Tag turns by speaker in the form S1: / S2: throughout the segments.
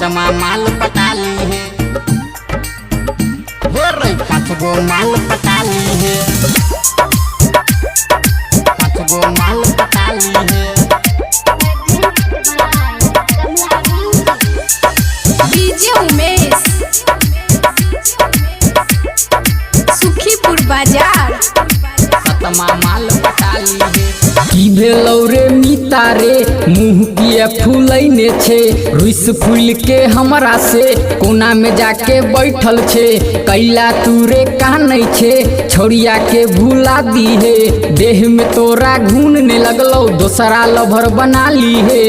S1: सतमा माल पटाली है। हो रे 5 गो माल पटाली है, 5 गो माल पटाली है।
S2: डीजे उमेश सुखीपुर बाजार
S1: सतमा माल पटाली है।
S3: की भेलौ रे मीता रे मुँह किए फूलैने छे, रुइस फूल के हमरा से कोना में जाके बैठल छे। कैला तू रे कानै छे छोड़िया के भूला दी है, देह में तोरा घूनने लगलो दोसरा लभर बना ली है।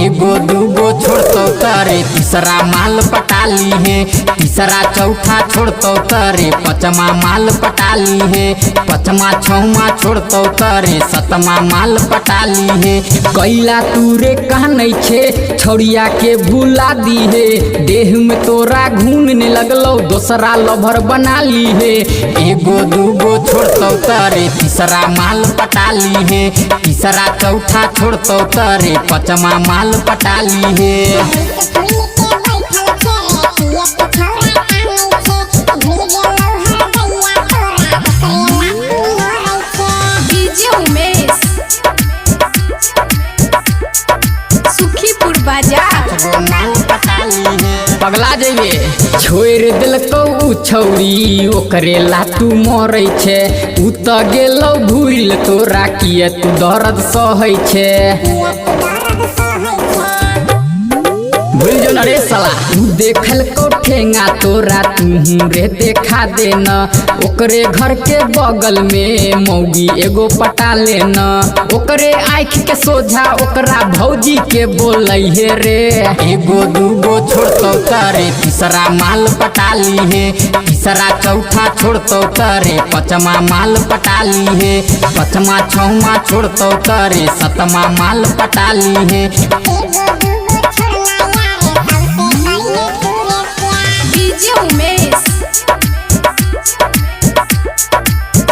S1: एगो दूगो छोड़तो तरे तीसरा माल पटाली है, तीसरा चौथा छोड़तो तरे 5मा माल पटाली है, 5मा 6मा छोड़तो तरे 7मा माल पटाली है।
S3: कैला तू रे कानै छे छोड़िया के भूला दी है, देह में तोरा घूनने लगलो दोसरा लभर बना ली है।
S1: एगो दूगो छोड़तो तरे तीसरा माल पटाली है, तीसरा चौथा छोड़तो तरे 5मा माल पटाली है।
S2: डीजे उमेश सुखीपुर बाजार
S1: एगो माल पटाली है।
S3: पगला जइबे छोड़ दिलकौ उ छौरी ओकरे ला तू मरै छे, उ त गेलौ भूल तोरा किए तू दर्द सहै छे। भूल जो न रे साला तू देखल को ठेंगा तोरा तू रे देखा देना, ओकरे घर के बगल में मौगी एगो पटा लेना। ओकरे आँख के सोझा ओकरा भौजी के बोलै हे रे।
S1: एगो दूगो छोड़तो तरे तीसरा माल पटाली है, तीसरा चौथा छोड़तो तरे 5मा माल पटाली है, 5मा 6मा छोड़तो तरे 7मा माल पटाली है।
S2: डीजे उमेश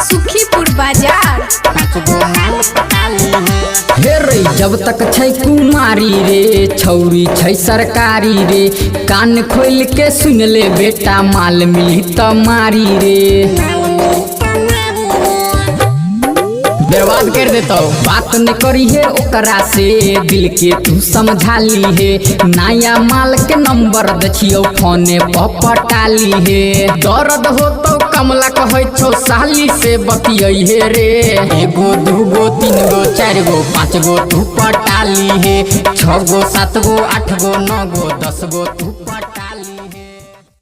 S2: सुखीपुर बाजार
S1: 5 गो माल पटाली है।
S3: हे रे जब तक छै कुमारी रे छौरी छै सरकारी रे, कान खोल के सुन ले बेटा माल मिली त मारी रे। बर्बाद कर देतो बात न करी है ओकरा से, दिल के तू समझा ली है। नया माल के नंबर देखियो फोने पर पटाली है, दर्द हो तो कमला कहै छौ साली से बतियै हे रे।
S1: एगो दूगो 3 गो 4 गो 5 गो तू पटाली है, 6 गो 7 गो 8 गो 9 गो 10 गो तू पटाली है।